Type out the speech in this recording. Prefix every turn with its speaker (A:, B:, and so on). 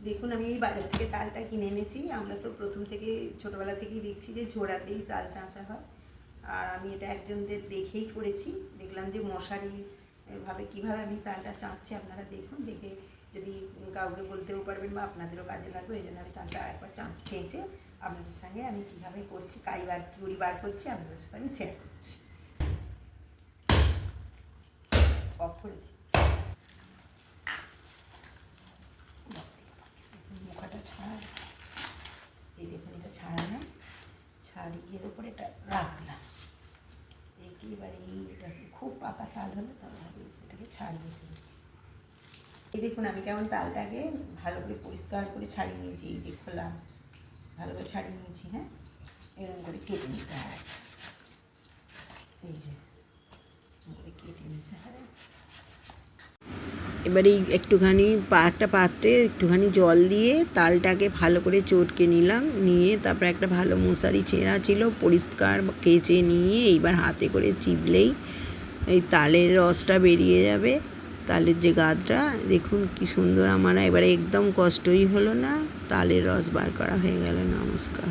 A: দেখুন আমি এই বাজার থেকে তালটা কিনে এনেছি। আমরা তো প্রথম থেকে ছোটোবেলা থেকেই দেখছি যে ঝোড়াতেই তাল চাঁচা হয়। আর আমি এটা একজনদের দেখেই করেছি। দেখলাম যে মশারি ভাবে কীভাবে আমি তালটা চাঁচছি, আপনারা দেখুন, দেখে যদি কাউকে বলতেও পারবেন বা আপনাদেরও কাজে লাগবে। এই জন্য আমি তালটা একবার চেঁচে আপনাদের সঙ্গে আমি কীভাবে করছি, কুড়ি বার করছি আপনাদের সাথে আমি শেয়ার করছি। অফ করে মুখাটা ছাড়া, এই দেখুন এটা ছাড়ানো, ছাড়িয়ে ওপরে এটা রাখলাম। একেবারে এটাকে খুব পাকা তাল হলে তাহলে এটাকে ছাড়িয়ে ফেলেছি। এই দেখুন আমি কেমন তালটাকে ভালো করে পরিষ্কার করে ছাড়িয়ে নিয়েছি। এই যে খোলা ভালো করে ছাড়িয়ে নিয়েছি। হ্যাঁ, এরকম করে কেটে নিতে হয়। এই যে করে কেটে নিতে হয়। এবারে একটুখানি একটা পাত্রে একটুখানি জল দিয়ে তালটাকে ভালো করে চটকে নিলাম, নিয়ে তারপর একটা ভালো মশারি ছেঁড়া ছিল পরিষ্কার কেচে নিয়ে এইবার হাতে করে চিপলেই এই তালের রসটা বেরিয়ে যাবে। তালের যে গাদটা দেখুন কি সুন্দর, আমার এবারে একদম কষ্টই হলো না, তালের রস বার করা হয়ে গেল। নমস্কার।